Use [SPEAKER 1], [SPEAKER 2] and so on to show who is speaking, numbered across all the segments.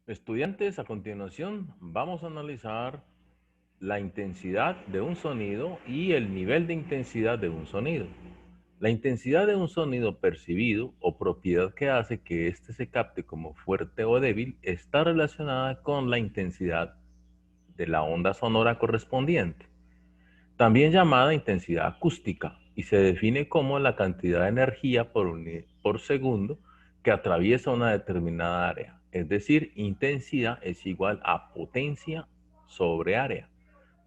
[SPEAKER 1] Estudiantes, a continuación vamos a analizar la intensidad de un sonido y el nivel de intensidad de un sonido. La intensidad de un sonido percibido o propiedad que hace que éste se capte como fuerte o débil está relacionada con la intensidad de la onda sonora correspondiente, también llamada intensidad acústica, y se define como la cantidad de energía por segundo que atraviesa una determinada área. Es decir, intensidad es igual a potencia sobre área,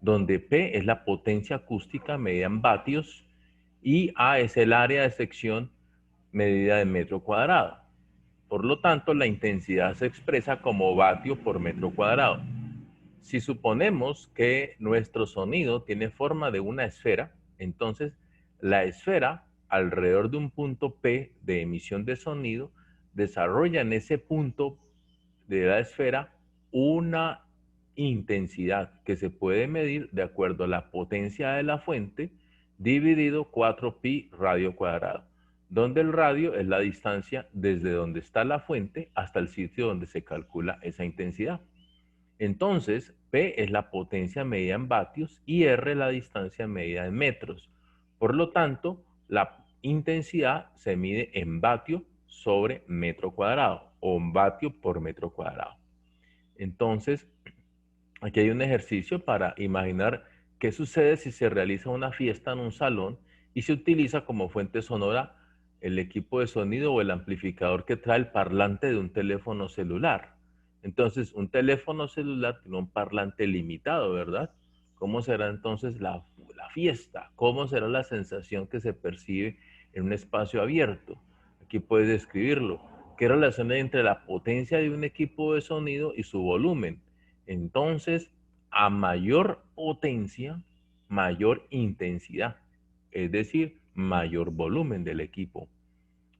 [SPEAKER 1] donde P es la potencia acústica medida en vatios y A es el área de sección medida en metro cuadrado. Por lo tanto, la intensidad se expresa como vatio por metro cuadrado. Si suponemos que nuestro sonido tiene forma de una esfera, entonces la esfera alrededor de un punto P de emisión de sonido desarrolla en ese punto de la esfera una intensidad que se puede medir de acuerdo a la potencia de la fuente dividido 4pi radio cuadrado, donde el radio es la distancia desde donde está la fuente hasta el sitio donde se calcula esa intensidad. Entonces, P es la potencia medida en vatios y R la distancia medida en metros. Por lo tanto, la intensidad se mide en vatio sobre metro cuadrado o en vatio por metro cuadrado. Entonces, aquí hay un ejercicio para imaginar qué sucede si se realiza una fiesta en un salón y se utiliza como fuente sonora el equipo de sonido o el amplificador que trae el parlante de un teléfono celular. Entonces, un teléfono celular tiene un parlante limitado, ¿verdad? ¿Cómo será entonces la fiesta? ¿Cómo será la sensación que se percibe en un espacio abierto? Aquí puedes describirlo. ¿Qué relación hay entre la potencia de un equipo de sonido y su volumen? Entonces, a mayor potencia, mayor intensidad, es decir, mayor volumen del equipo.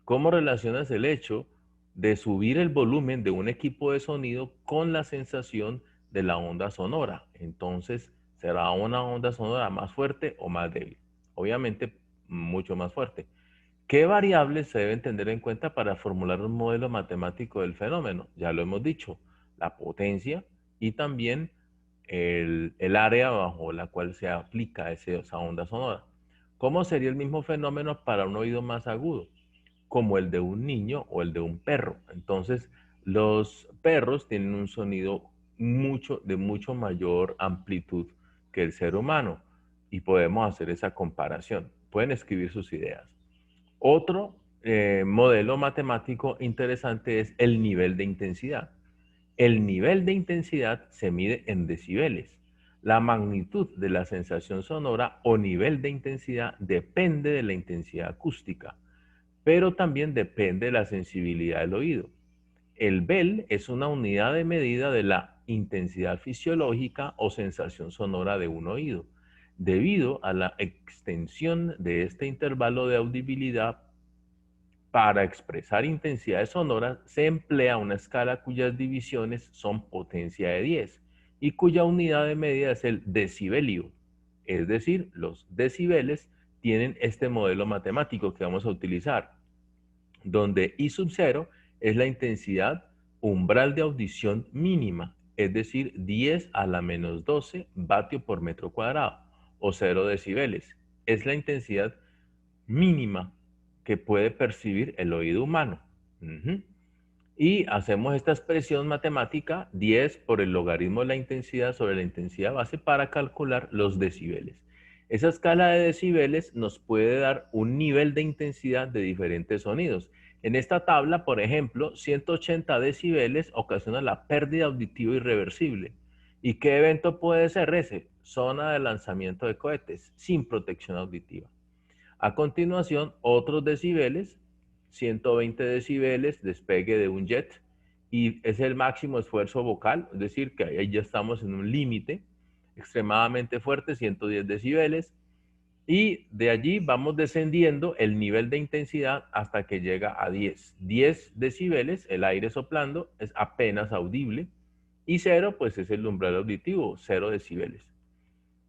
[SPEAKER 1] ¿Cómo relacionas el hecho de subir el volumen de un equipo de sonido con la sensación de la onda sonora? Entonces, ¿será una onda sonora más fuerte o más débil? Obviamente, mucho más fuerte. ¿Qué variables se deben tener en cuenta para formular un modelo matemático del fenómeno? Ya lo hemos dicho, la potencia y también el área bajo la cual se aplica esa onda sonora. ¿Cómo sería el mismo fenómeno para un oído más agudo? Como el de un niño o el de un perro. Entonces, los perros tienen un sonido de mucho mayor amplitud que el ser humano y podemos hacer esa comparación. Pueden escribir sus ideas. Otro modelo matemático interesante es el nivel de intensidad. El nivel de intensidad se mide en decibeles. La magnitud de la sensación sonora o nivel de intensidad depende de la intensidad acústica, pero también depende de la sensibilidad del oído. El Bell es una unidad de medida de la intensidad fisiológica o sensación sonora de un oído. Debido a la extensión de este intervalo de audibilidad, para expresar intensidades sonoras se emplea una escala cuyas divisiones son potencia de 10 y cuya unidad de medida es el decibelio. Es decir, los decibeles tienen este modelo matemático que vamos a utilizar, donde I sub 0 es la intensidad umbral de audición mínima, es decir, 10 a la menos 12 vatio por metro cuadrado, o 0 decibeles. Es la intensidad mínima que puede percibir el oído humano. Y hacemos esta expresión matemática 10 por el logaritmo de la intensidad sobre la intensidad base para calcular los decibeles. Esa escala de decibeles nos puede dar un nivel de intensidad de diferentes sonidos. En esta tabla, por ejemplo, 180 decibeles ocasiona la pérdida auditiva irreversible. ¿Y qué evento puede ser ese? Zona de lanzamiento de cohetes sin protección auditiva. A continuación, otros decibeles, 120 decibeles, despegue de un jet, y es el máximo esfuerzo vocal, es decir, que ahí ya estamos en un límite extremadamente fuerte, 110 decibeles, y de allí vamos descendiendo el nivel de intensidad hasta que llega a 10. 10 decibeles, el aire soplando, es apenas audible, y 0, pues es el umbral auditivo, 0 decibeles.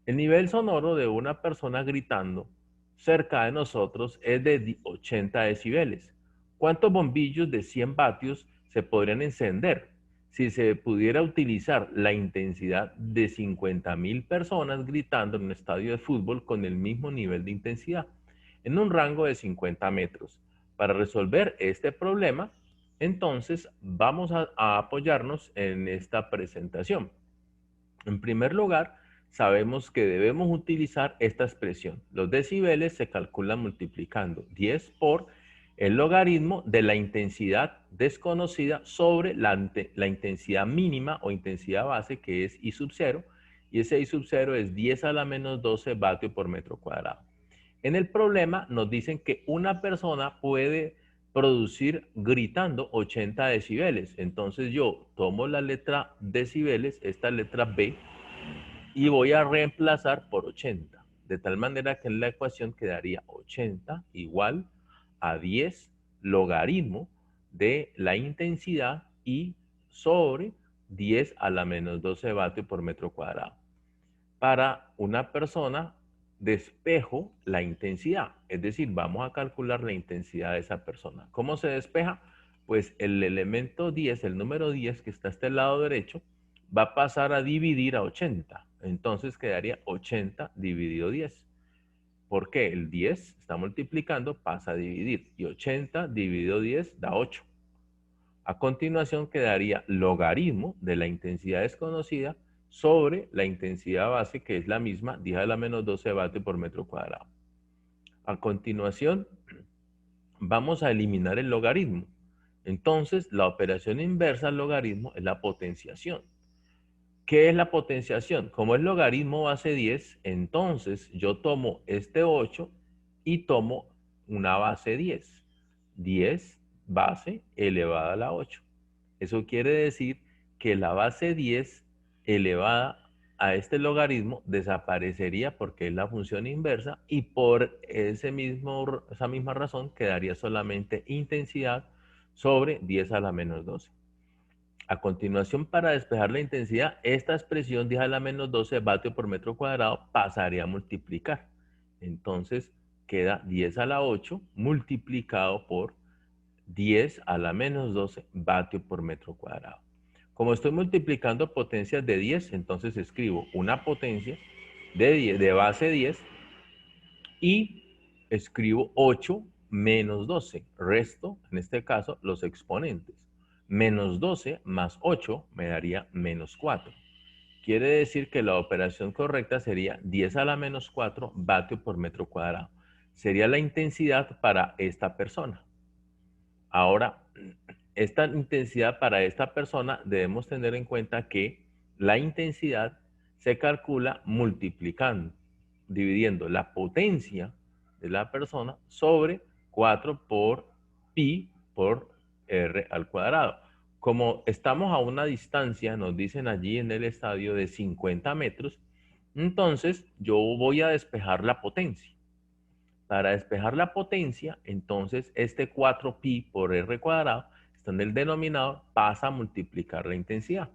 [SPEAKER 1] El nivel sonoro de una persona gritando cerca de nosotros es de 80 decibeles. ¿Cuántos bombillos de 100 vatios se podrían encender si se pudiera utilizar la intensidad de 50.000 personas gritando en un estadio de fútbol con el mismo nivel de intensidad, en un rango de 50 metros. Para resolver este problema, entonces vamos a apoyarnos en esta presentación. En primer lugar, sabemos que debemos utilizar esta expresión. Los decibeles se calculan multiplicando 10 por el logaritmo de la intensidad desconocida sobre la intensidad mínima o intensidad base, que es I sub 0, y ese I sub 0 es 10 a la menos 12 vatios por metro cuadrado. En el problema nos dicen que una persona puede producir gritando 80 decibeles. Entonces yo tomo la letra decibeles, esta letra B, y voy a reemplazar por 80. De tal manera que en la ecuación quedaría 80 igual a 10 logaritmo de la intensidad I sobre 10 a la menos 12 vatios por metro cuadrado. Para una persona, despejo la intensidad, es decir, vamos a calcular la intensidad de esa persona. ¿Cómo se despeja? Pues el elemento 10, el número 10 que está a este lado derecho, va a pasar a dividir a 80. Entonces quedaría 80 dividido 10. ¿Por qué? El 10 está multiplicando, pasa a dividir. Y 80 dividido 10 da 8. A continuación quedaría logaritmo de la intensidad desconocida sobre la intensidad base, que es la misma, 10 a la menos 12 vatios por metro cuadrado. A continuación, vamos a eliminar el logaritmo. Entonces, la operación inversa al logaritmo es la potenciación. ¿Qué es la potenciación? Como es logaritmo base 10, entonces yo tomo este 8 y tomo una base 10. 10 base elevada a la 8. Eso quiere decir que la base 10 elevada a este logaritmo desaparecería porque es la función inversa y por esa misma razón quedaría solamente intensidad sobre 10 a la menos 12. A continuación, para despejar la intensidad, esta expresión 10 a la menos 12 vatios por metro cuadrado pasaría a multiplicar. Entonces queda 10 a la 8 multiplicado por 10 a la menos 12 vatios por metro cuadrado. Como estoy multiplicando potencias de 10, entonces escribo una potencia de base 10 y escribo 8 menos 12. Resto, en este caso, los exponentes. Menos 12 más 8 me daría menos 4. Quiere decir que la operación correcta sería 10 a la menos 4 vatios por metro cuadrado. Sería la intensidad para esta persona. Ahora, esta intensidad para esta persona debemos tener en cuenta que la intensidad se calcula multiplicando, dividiendo la potencia de la persona sobre 4 por pi por r al cuadrado. Como estamos a una distancia, nos dicen allí en el estadio, de 50 metros, entonces yo voy a despejar la potencia. Para despejar la potencia, entonces este 4pi por r cuadrado está en el denominador, pasa a multiplicar la intensidad.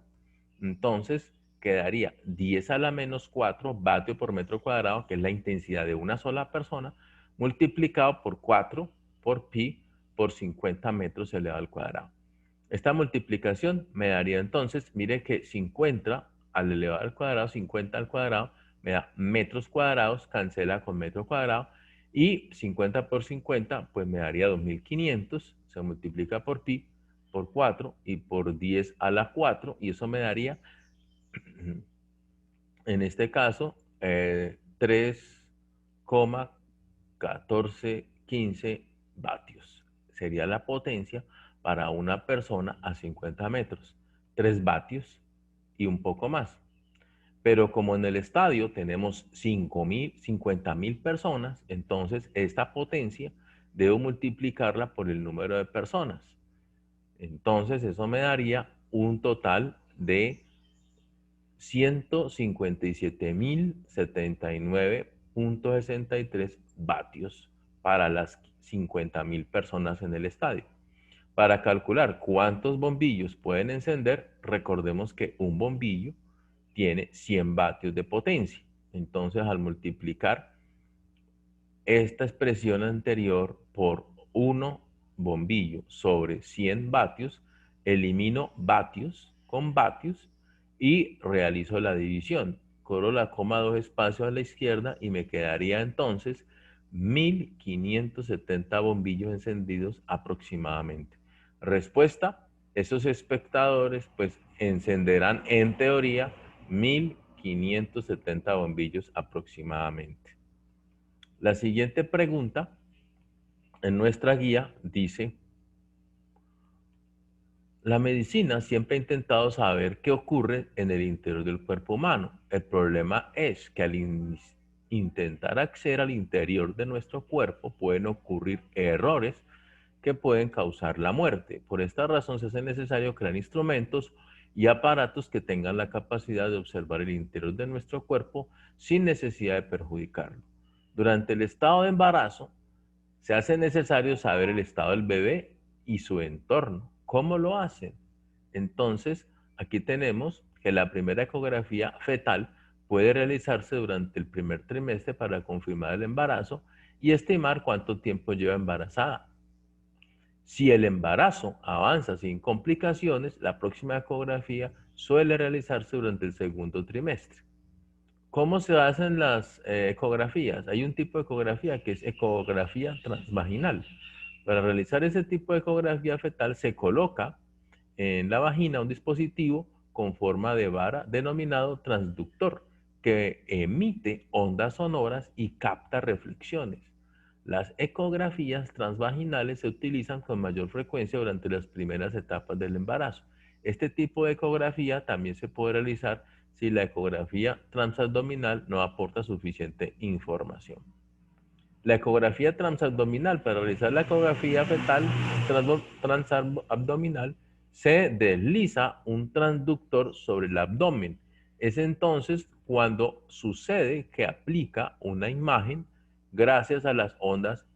[SPEAKER 1] Entonces quedaría 10 a la menos 4 vatios por metro cuadrado, que es la intensidad de una sola persona, multiplicado por 4 por pi por 50 metros elevado al cuadrado. Esta multiplicación me daría entonces, mire que 50 al elevado al cuadrado, 50 al cuadrado, me da metros cuadrados, cancela con metro cuadrado, y 50 por 50, pues me daría 2500, se multiplica por pi, por 4 y por 10 a la 4, y eso me daría, en este caso, 3,1415 vatios. Sería la potencia para una persona a 50 metros. 3 vatios y un poco más. Pero como en el estadio tenemos 50.000 personas, entonces esta potencia debo multiplicarla por el número de personas. Entonces eso me daría un total de 157.079.63 vatios para las 50.000 personas en el estadio. Para calcular cuántos bombillos pueden encender, recordemos que un bombillo tiene 100 vatios de potencia. Entonces, al multiplicar esta expresión anterior por 1 bombillo sobre 100 vatios, elimino vatios con vatios y realizo la división. Cobro la coma 2 espacios a la izquierda y me quedaría entonces 1570 bombillos encendidos aproximadamente. Respuesta, esos espectadores pues encenderán en teoría 1570 bombillos aproximadamente. La siguiente pregunta en nuestra guía dice: la medicina siempre ha intentado saber qué ocurre en el interior del cuerpo humano. El problema es que al intentar acceder al interior de nuestro cuerpo pueden ocurrir errores que pueden causar la muerte. Por esta razón se hace necesario crear instrumentos y aparatos que tengan la capacidad de observar el interior de nuestro cuerpo sin necesidad de perjudicarlo. Durante el estado de embarazo, se hace necesario saber el estado del bebé y su entorno. ¿Cómo lo hacen? Entonces, aquí tenemos que la primera ecografía fetal puede realizarse durante el primer trimestre para confirmar el embarazo y estimar cuánto tiempo lleva embarazada. Si el embarazo avanza sin complicaciones, la próxima ecografía suele realizarse durante el segundo trimestre. ¿Cómo se hacen las ecografías? Hay un tipo de ecografía que es ecografía transvaginal. Para realizar ese tipo de ecografía fetal se coloca en la vagina un dispositivo con forma de vara denominado transductor que emite ondas sonoras y capta reflexiones. Las ecografías transvaginales se utilizan con mayor frecuencia durante las primeras etapas del embarazo. Este tipo de ecografía también se puede realizar si la ecografía transabdominal no aporta suficiente información. La ecografía transabdominal, para realizar la ecografía fetal transabdominal, se desliza un transductor sobre el abdomen. Es entonces cuando sucede que aplica una imagen gracias a las ondas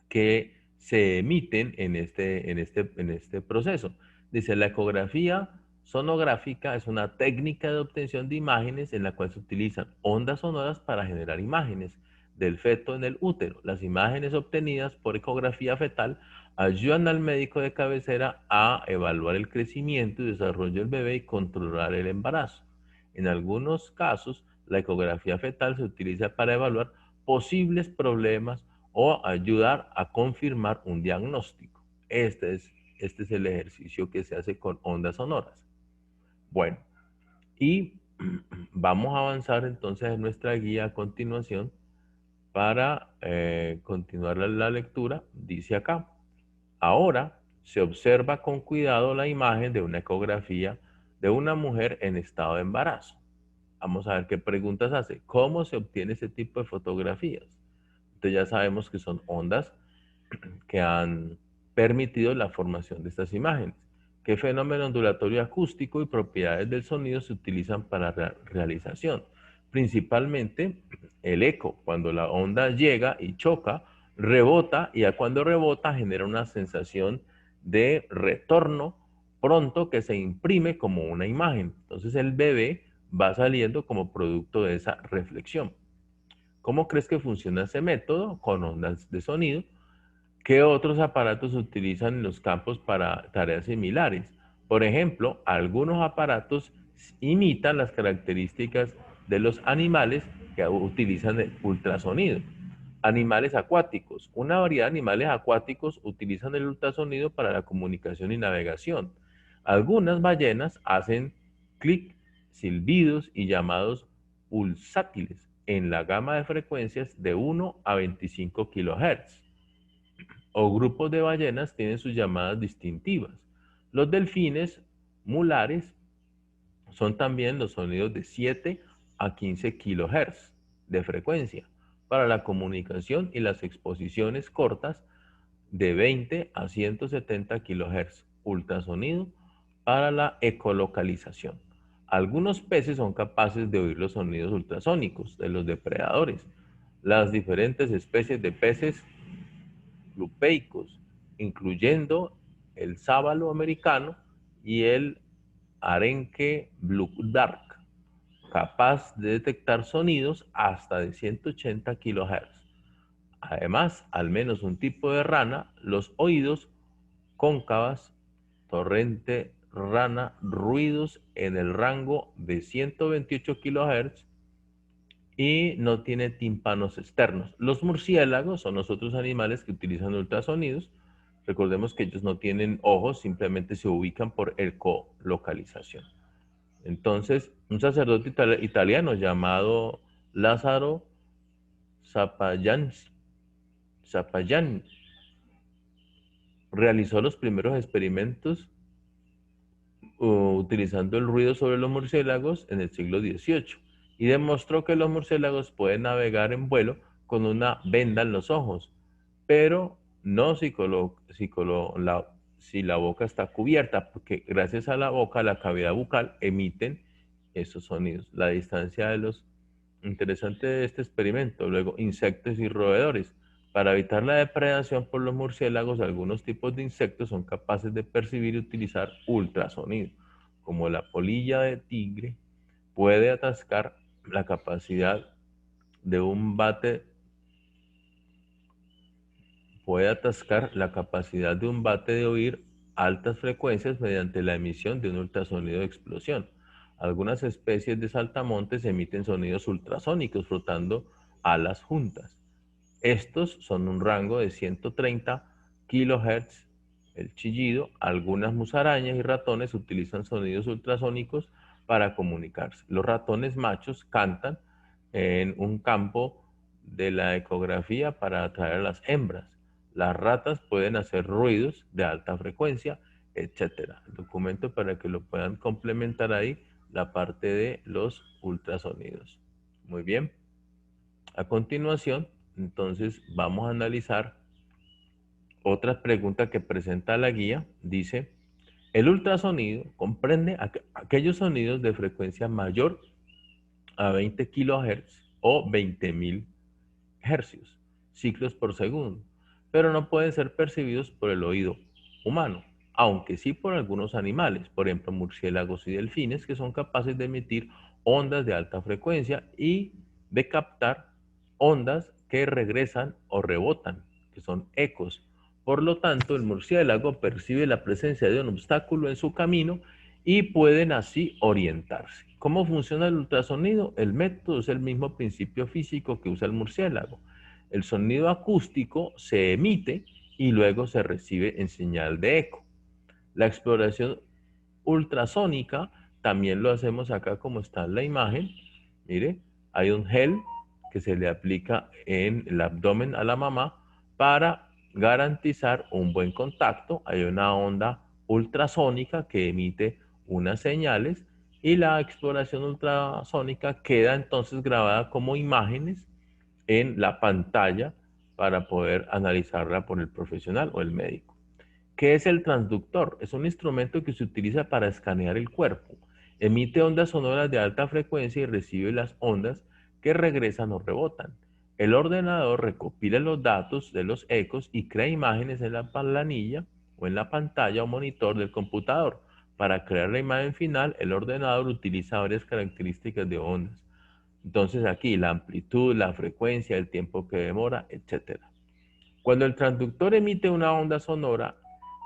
[SPEAKER 1] que se emiten en este proceso. Dice, la ecografía sonográfica es una técnica de obtención de imágenes en la cual se utilizan ondas sonoras para generar imágenes del feto en el útero. Las imágenes obtenidas por ecografía fetal ayudan al médico de cabecera a evaluar el crecimiento y desarrollo del bebé y controlar el embarazo. En algunos casos, la ecografía fetal se utiliza para evaluar posibles problemas o ayudar a confirmar un diagnóstico. Este es el ejercicio que se hace con ondas sonoras. Bueno, y vamos a avanzar entonces en nuestra guía a continuación para continuar la lectura. Dice acá: ahora se observa con cuidado la imagen de una ecografía de una mujer en estado de embarazo. Vamos a ver qué preguntas hace. ¿Cómo se obtiene ese tipo de fotografías? Entonces ya sabemos que son ondas que han permitido la formación de estas imágenes. ¿Qué fenómeno ondulatorio acústico y propiedades del sonido se utilizan para la realización? Principalmente el eco. Cuando la onda llega y choca, rebota, y cuando rebota genera una sensación de retorno pronto que se imprime como una imagen. Entonces el bebé va saliendo como producto de esa reflexión. ¿Cómo crees que funciona ese método? Con ondas de sonido. ¿Qué otros aparatos se utilizan en los campos para tareas similares? Por ejemplo, algunos aparatos imitan las características de los animales que utilizan el ultrasonido. Animales acuáticos. Una variedad de animales acuáticos utilizan el ultrasonido para la comunicación y navegación. Algunas ballenas hacen clic, silbidos y llamados pulsátiles en la gama de frecuencias de 1 a 25 kHz. O grupos de ballenas tienen sus llamadas distintivas. Los delfines mulares son también los sonidos de 7 a 15 kHz de frecuencia para la comunicación y las exposiciones cortas de 20 a 170 kHz ultrasonido para la ecolocalización. Algunos peces son capaces de oír los sonidos ultrasónicos de los depredadores. Las diferentes especies de peces lupeicos, incluyendo el sábalo americano y el arenque blue dark, capaz de detectar sonidos hasta de 180 kHz. Además, al menos un tipo de rana, los oídos cóncavas, torrente rana ruidos en el rango de 128 kHz y no tiene tímpanos externos. Los murciélagos son los otros animales que utilizan ultrasonidos. Recordemos que ellos no tienen ojos, simplemente se ubican por ecolocalización. Entonces, un sacerdote italiano llamado Lázaro Sapallan realizó los primeros experimentos utilizando el ruido sobre los murciélagos en el siglo XVIII y demostró que los murciélagos pueden navegar en vuelo con una venda en los ojos, pero no si la boca está cubierta, porque gracias a la boca, la cavidad bucal, emiten esos sonidos. La distancia de los... Interesante de este experimento. Luego, insectos y roedores. Para evitar la depredación por los murciélagos, algunos tipos de insectos son capaces de percibir y utilizar ultrasonido, como la polilla de tigre puede atascar la capacidad de un bate de oír altas frecuencias mediante la emisión de un ultrasonido de explosión. Algunas especies de saltamontes emiten sonidos ultrasónicos frotando alas juntas. Estos son un rango de 130 kHz el chillido. Algunas musarañas y ratones utilizan sonidos ultrasónicos para comunicarse. Los ratones machos cantan en un campo de la ecografía para atraer a las hembras. Las ratas pueden hacer ruidos de alta frecuencia, etc. El documento para que lo puedan complementar ahí, la parte de los ultrasonidos. Muy bien. A continuación, entonces, vamos a analizar otra pregunta que presenta la guía. Dice, el ultrasonido comprende aquellos sonidos de frecuencia mayor a 20 kHz o 20.000 hercios, ciclos por segundo, pero no pueden ser percibidos por el oído humano, aunque sí por algunos animales, por ejemplo murciélagos y delfines, que son capaces de emitir ondas de alta frecuencia y de captar ondas que regresan o rebotan, que son ecos. Por lo tanto, el murciélago percibe la presencia de un obstáculo en su camino y pueden así orientarse. ¿Cómo funciona el ultrasonido? El método es el mismo principio físico que usa el murciélago. El sonido acústico se emite y luego se recibe en señal de eco. La exploración ultrasónica también lo hacemos acá como está en la imagen. Mire, hay un gel que se le aplica en el abdomen a la mamá para garantizar un buen contacto. Hay una onda ultrasónica que emite unas señales y la exploración ultrasónica queda entonces grabada como imágenes en la pantalla para poder analizarla por el profesional o el médico. ¿Qué es el transductor? Es un instrumento que se utiliza para escanear el cuerpo. Emite ondas sonoras de alta frecuencia y recibe las ondas que regresan o rebotan. El ordenador recopila los datos de los ecos y crea imágenes en la planilla o en la pantalla o monitor del computador. Para crear la imagen final, el ordenador utiliza varias características de ondas. Entonces aquí la amplitud, la frecuencia, el tiempo que demora, etc. Cuando el transductor emite una onda sonora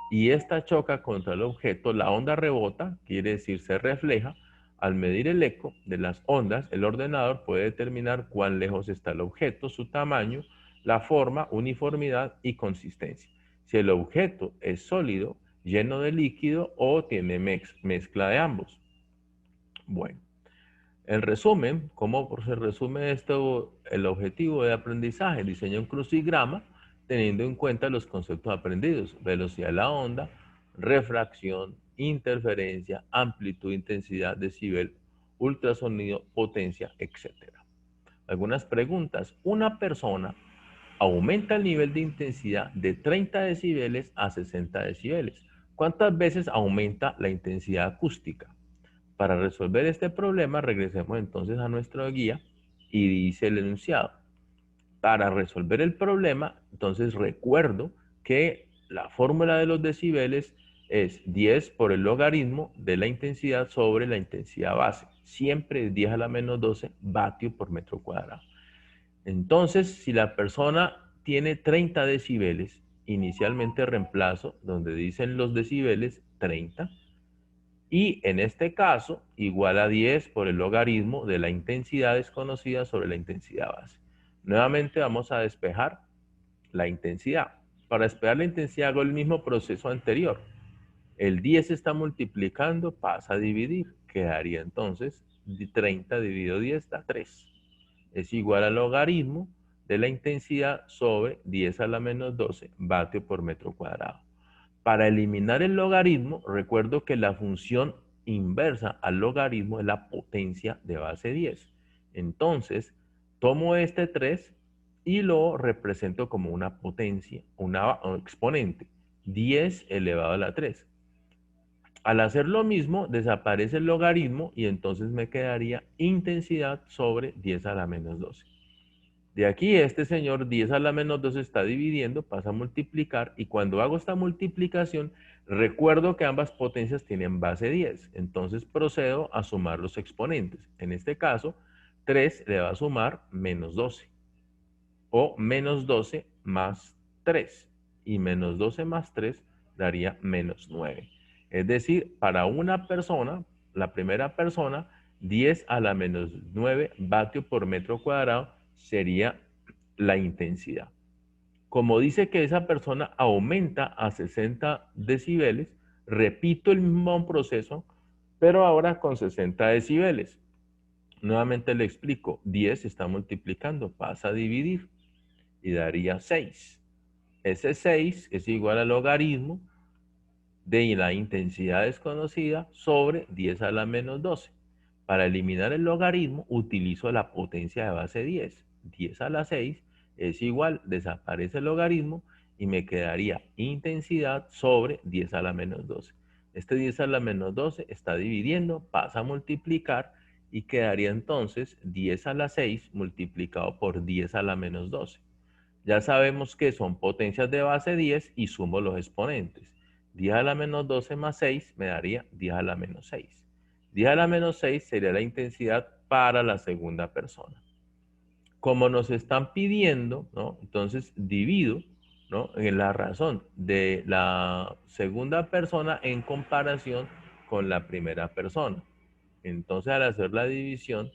[SPEAKER 1] y esta choca contra el objeto, la onda rebota, quiere decir se refleja. Al medir el eco de las ondas, el ordenador puede determinar cuán lejos está el objeto, su tamaño, la forma, uniformidad y consistencia. Si el objeto es sólido, lleno de líquido o tiene mezcla de ambos. Bueno. En resumen, ¿cómo se resume esto? El objetivo de aprendizaje: diseña un crucigrama teniendo en cuenta los conceptos aprendidos: velocidad de la onda, refracción, interferencia, amplitud, intensidad, decibel, ultrasonido, potencia, etc. Algunas preguntas. Una persona aumenta el nivel de intensidad de 30 decibeles a 60 decibeles. ¿Cuántas veces aumenta la intensidad acústica? Para resolver este problema, regresemos entonces a nuestra guía y dice el enunciado. Para resolver el problema, entonces recuerdo que la fórmula de los decibeles es 10 por el logaritmo de la intensidad sobre la intensidad base. Siempre es 10 a la menos 12 vatios por metro cuadrado. Entonces, si la persona tiene 30 decibeles, inicialmente reemplazo donde dicen los decibeles 30 Y en este caso, igual a 10 por el logaritmo de la intensidad desconocida sobre la intensidad base. Nuevamente vamos a despejar la intensidad. Para despejar la intensidad hago el mismo proceso anterior. El 10 se está multiplicando, pasa a dividir. Quedaría entonces 30 dividido 10 da 3. Es igual al logaritmo de la intensidad sobre 10 a la menos 12 vatio por metro cuadrado. Para eliminar el logaritmo, recuerdo que la función inversa al logaritmo es la potencia de base 10. Entonces, tomo este 3 y lo represento como una potencia, un exponente, 10 elevado a la 3. Al hacer lo mismo, desaparece el logaritmo y entonces me quedaría intensidad sobre 10 a la menos 12. De aquí este señor 10 a la menos 2 está dividiendo, pasa a multiplicar y cuando hago esta multiplicación recuerdo que ambas potencias tienen base 10. Entonces procedo a sumar los exponentes. En este caso 3 le va a sumar menos 12 o menos 12 más 3 y menos 12 más 3 daría menos 9. Es decir, para una persona, la primera persona, 10 a la menos 9 vatio por metro cuadrado sería la intensidad. Como dice que esa persona aumenta a 60 decibeles, repito el mismo proceso, pero ahora con 60 decibeles. Nuevamente le explico, 10 se está multiplicando, pasa a dividir y daría 6. Ese 6 es igual al logaritmo de la intensidad desconocida sobre 10 a la menos 12. Para eliminar el logaritmo utilizo la potencia de base 10. 10 a la 6 es igual, desaparece el logaritmo y me quedaría intensidad sobre 10 a la menos 12. Este 10 a la menos 12 está dividiendo, pasa a multiplicar y quedaría entonces 10 a la 6 multiplicado por 10 a la menos 12. Ya sabemos que son potencias de base 10 y sumo los exponentes. 10 a la menos 12 más 6 me daría 10 a la menos 6. 10 a la menos 6 sería la intensidad para la segunda persona. Como nos están pidiendo, ¿no? Entonces divido, ¿no?, en la razón de la segunda persona en comparación con la primera persona. Entonces al hacer la división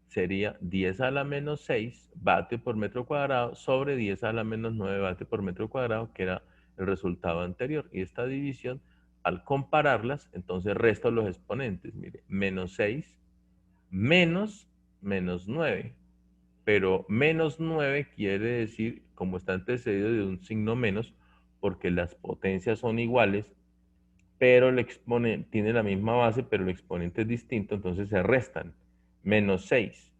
[SPEAKER 1] sería 10 a la menos 6 vatios por metro cuadrado sobre 10 a la menos 9 vatios por metro cuadrado, que era el resultado anterior. Y esta división, al compararlas, entonces resto los exponentes. Mire, menos 6 menos menos 9. Pero menos 9 quiere decir, como está antecedido de un signo menos, porque las potencias son iguales, pero el exponente tiene la misma base, pero el exponente es distinto, entonces se restan. Menos 6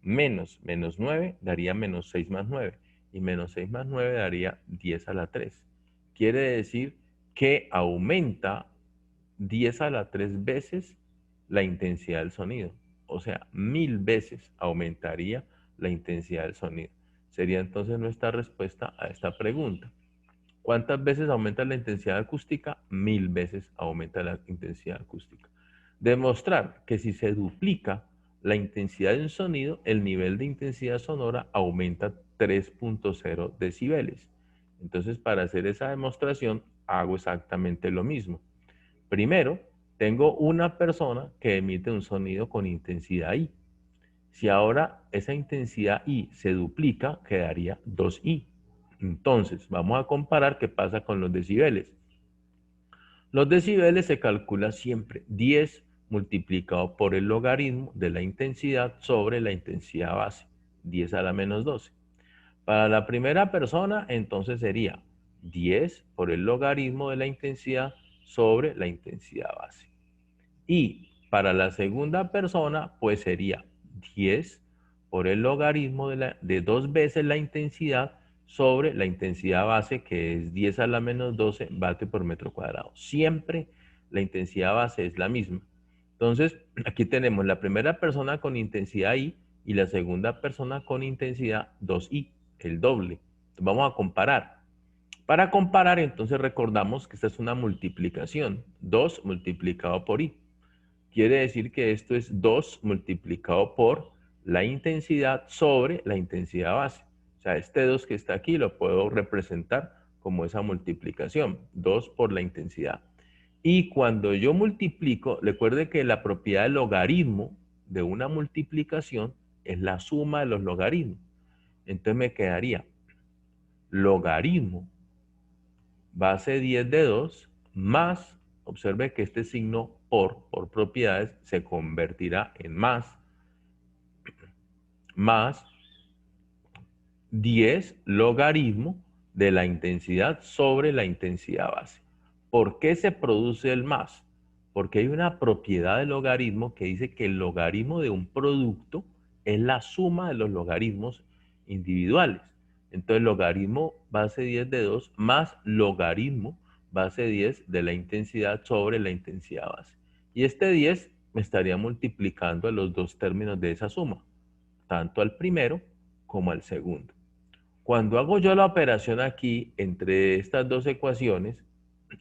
[SPEAKER 1] menos menos 9 daría menos 6 más 9. Y menos 6 más 9 daría 10 a la 3. Quiere decir que aumenta 10 a la 3 veces la intensidad del sonido. O sea, 1000 veces aumentaría la intensidad del sonido. Sería entonces nuestra respuesta a esta pregunta. ¿Cuántas veces aumenta la intensidad acústica? 1000 veces aumenta la intensidad acústica. Demostrar que si se duplica la intensidad de un sonido, el nivel de intensidad sonora aumenta 3.0 decibeles. Entonces, para hacer esa demostración, hago exactamente lo mismo. Primero, tengo una persona que emite un sonido con intensidad I. Si ahora esa intensidad I se duplica, quedaría 2I. Entonces, vamos a comparar qué pasa con los decibeles. Los decibeles se calcula siempre 10 multiplicado por el logaritmo de la intensidad sobre la intensidad base, 10 a la menos 12. Para la primera persona, entonces sería 10 por el logaritmo de la intensidad sobre la intensidad base. Y para la segunda persona, pues sería 10 por el logaritmo de 2 veces la intensidad sobre la intensidad base, que es 10 a la menos 12 vatios por metro cuadrado. Siempre la intensidad base es la misma. Entonces, aquí tenemos la primera persona con intensidad I y la segunda persona con intensidad 2I, el doble. Vamos a comparar. Para comparar, entonces recordamos que esta es una multiplicación. 2 multiplicado por I. Quiere decir que esto es 2 multiplicado por la intensidad sobre la intensidad base. O sea, este 2 que está aquí lo puedo representar como esa multiplicación, 2 por la intensidad. Y cuando yo multiplico, recuerde que la propiedad del logaritmo de una multiplicación es la suma de los logaritmos. Entonces me quedaría logaritmo base 10 de 2 más, observe que este signo por propiedades se convertirá en más 10 logaritmo de la intensidad sobre la intensidad base. ¿Por qué se produce el más? Porque hay una propiedad del logaritmo que dice que el logaritmo de un producto es la suma de los logaritmos individuales. Entonces, logaritmo base 10 de 2 más logaritmo base 10 de la intensidad sobre la intensidad base. Y este 10 me estaría multiplicando a los dos términos de esa suma, tanto al primero como al segundo. Cuando hago yo la operación aquí entre estas dos ecuaciones,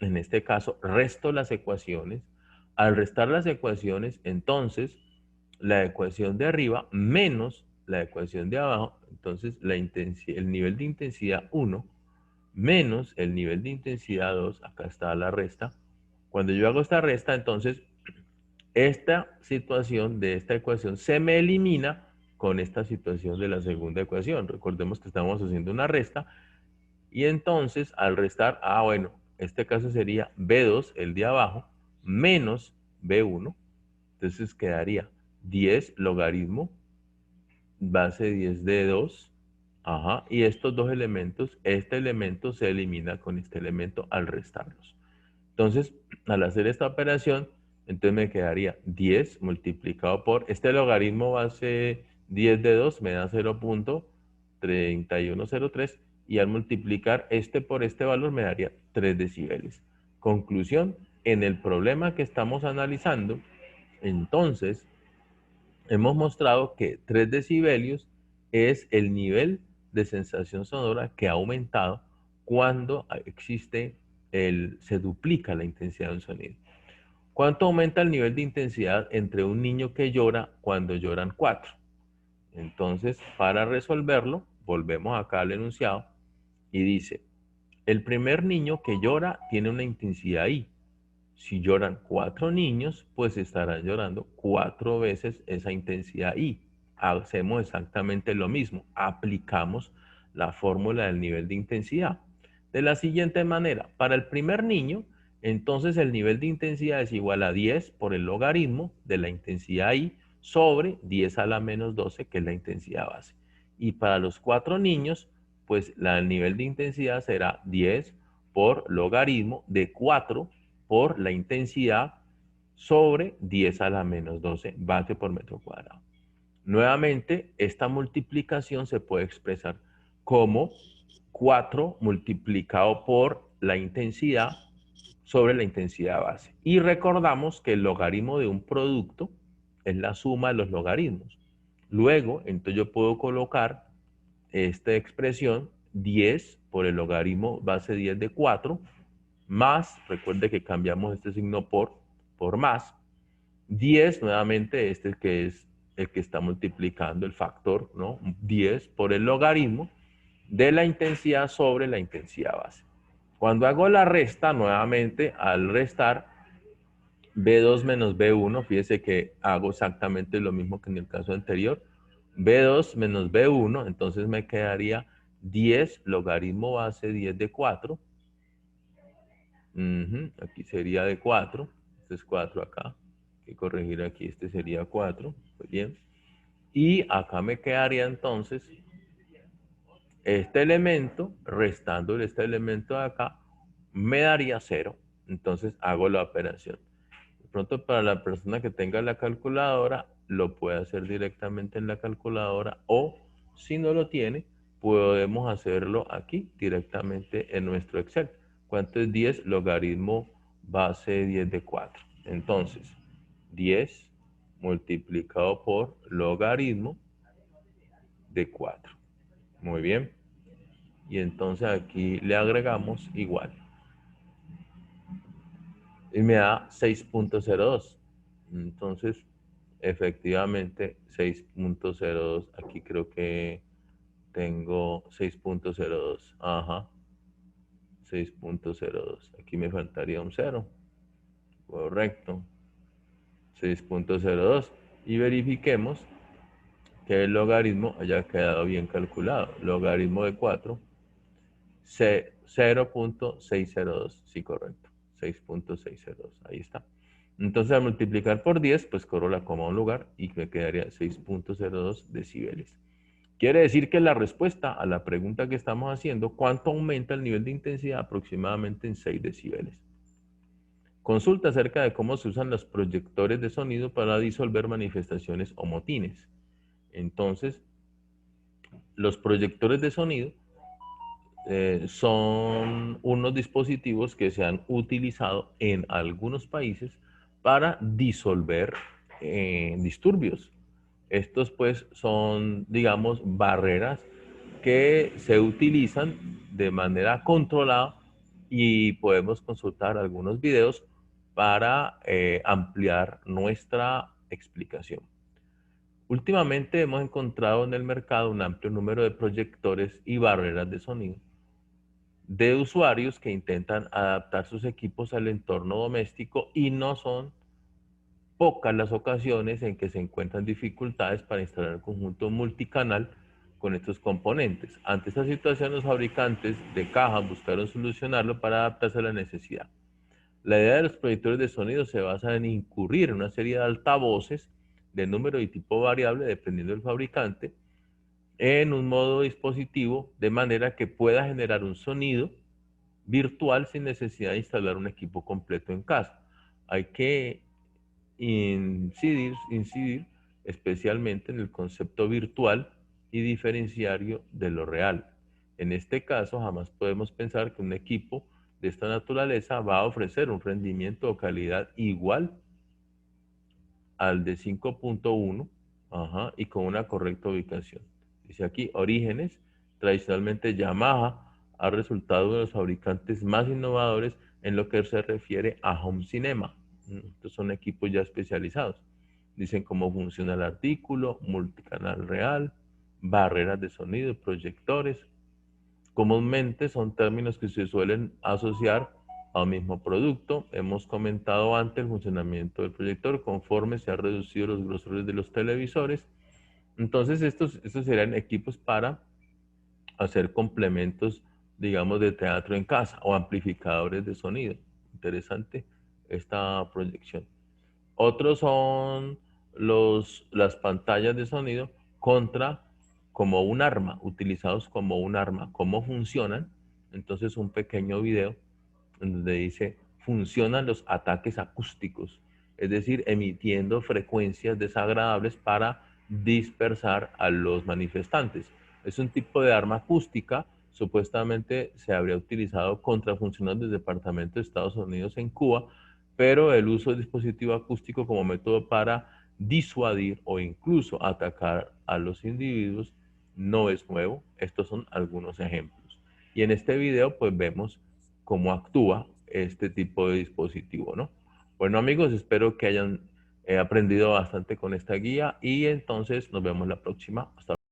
[SPEAKER 1] en este caso resto las ecuaciones, al restar las ecuaciones, entonces la ecuación de arriba menos la ecuación de abajo, entonces el nivel de intensidad 1 menos el nivel de intensidad 2, acá está la resta. Cuando yo hago esta resta, entonces esta situación de esta ecuación se me elimina con esta situación de la segunda ecuación. Recordemos que estamos haciendo una resta y entonces al restar, bueno, este caso sería B2, el de abajo, menos B1. Entonces quedaría 10 logaritmo base 10 de 2. Ajá, y estos dos elementos, este elemento se elimina con este elemento al restarlos. Entonces, al hacer esta operación, entonces me quedaría 10 multiplicado por, este logaritmo base 10 de 2 me da 0.3103 y al multiplicar este por este valor me daría 3 decibeles. Conclusión, en el problema que estamos analizando, entonces, hemos mostrado que 3 decibelios es el nivel de sensación sonora que ha aumentado cuando se duplica la intensidad de un sonido. ¿Cuánto aumenta el nivel de intensidad entre un niño que llora cuando lloran 4? Entonces, para resolverlo, volvemos acá al enunciado y dice, el primer niño que llora tiene una intensidad I. Si lloran 4 niños, pues estarán llorando 4 veces esa intensidad I. Hacemos exactamente lo mismo, aplicamos la fórmula del nivel de intensidad. De la siguiente manera, para el primer niño, entonces el nivel de intensidad es igual a 10 por el logaritmo de la intensidad I sobre 10 a la menos 12, que es la intensidad base. Y para los 4 niños, pues el nivel de intensidad será 10 por logaritmo de 4 por la intensidad sobre 10 a la menos 12 vatios por metro cuadrado. Nuevamente, esta multiplicación se puede expresar como 4 multiplicado por la intensidad sobre la intensidad base. Y recordamos que el logaritmo de un producto es la suma de los logaritmos. Luego, entonces yo puedo colocar esta expresión 10 por el logaritmo base 10 de 4 más, recuerde que cambiamos este signo por más, 10 nuevamente, este que es el que está multiplicando el factor, ¿no? 10 por el logaritmo de la intensidad sobre la intensidad base. Cuando hago la resta, nuevamente, al restar B2 menos B1, fíjese que hago exactamente lo mismo que en el caso anterior, B2 menos B1, entonces me quedaría 10 logaritmo base 10 de 4. Aquí sería de 4. Este es 4 acá. Hay que corregir aquí. Este sería 4. Muy bien. Y acá me quedaría entonces este elemento, restándole este elemento de acá, me daría 0. Entonces hago la operación. De pronto para la persona que tenga la calculadora, lo puede hacer directamente en la calculadora o si no lo tiene, podemos hacerlo aquí directamente en nuestro Excel. ¿Cuánto es 10? Logaritmo base 10 de 4. Entonces, 10 multiplicado por logaritmo de 4. Muy bien. Y entonces aquí le agregamos igual. Y me da 6.02. Entonces, efectivamente, 6.02. Aquí creo que tengo 6.02. Ajá. 6.02. Aquí me faltaría un 0. Correcto. 6.02. Y verifiquemos que el logaritmo haya quedado bien calculado. Logaritmo de 4, 0.602. Sí, correcto. 6.602. Ahí está. Entonces, al multiplicar por 10, pues corro la coma a un lugar y me quedaría 6.02 decibeles. Quiere decir que la respuesta a la pregunta que estamos haciendo, ¿cuánto aumenta el nivel de intensidad? Aproximadamente en 6 decibeles. Consulta acerca de cómo se usan los proyectores de sonido para disolver manifestaciones o motines. Entonces, los proyectores de sonido son unos dispositivos que se han utilizado en algunos países para disolver disturbios. Estos pues son, digamos, barreras que se utilizan de manera controlada y podemos consultar algunos videos para ampliar nuestra explicación. Últimamente hemos encontrado en el mercado un amplio número de proyectores y barreras de sonido de usuarios que intentan adaptar sus equipos al entorno doméstico y no son pocas las ocasiones en que se encuentran dificultades para instalar el conjunto multicanal con estos componentes. Ante esta situación, los fabricantes de cajas buscaron solucionarlo para adaptarse a la necesidad. La idea de los proyectores de sonido se basa en incurrir en una serie de altavoces de número y tipo variable, dependiendo del fabricante, en un modo dispositivo, de manera que pueda generar un sonido virtual sin necesidad de instalar un equipo completo en casa. Hay que incidir especialmente en el concepto virtual y diferenciario de lo real. En este caso, jamás podemos pensar que un equipo de esta naturaleza va a ofrecer un rendimiento o calidad igual al de 5.1 y con una correcta ubicación. Dice aquí, orígenes, tradicionalmente Yamaha ha resultado uno de los fabricantes más innovadores en lo que se refiere a home cinema. Estos son equipos ya especializados. Dicen cómo funciona el artículo, multicanal real, barreras de sonido, proyectores. Comúnmente son términos que se suelen asociar a un mismo producto. Hemos comentado antes el funcionamiento del proyector conforme se han reducido los grosores de los televisores. Entonces estos serían equipos para hacer complementos, digamos, de teatro en casa o amplificadores de sonido. Interesante esta proyección. Otros son las pantallas de sonido contra como un arma, utilizados como un arma. ¿Cómo funcionan? Entonces un pequeño video donde dice, funcionan los ataques acústicos, es decir, emitiendo frecuencias desagradables para dispersar a los manifestantes. Es un tipo de arma acústica, supuestamente se habría utilizado contra funcionarios del Departamento de Estados Unidos en Cuba, pero el uso del dispositivo acústico como método para disuadir o incluso atacar a los individuos no es nuevo. Estos son algunos ejemplos. Y en este video pues vemos cómo actúa este tipo de dispositivo, ¿no? Bueno amigos, espero que hayan aprendido bastante con esta guía y entonces nos vemos la próxima. Hasta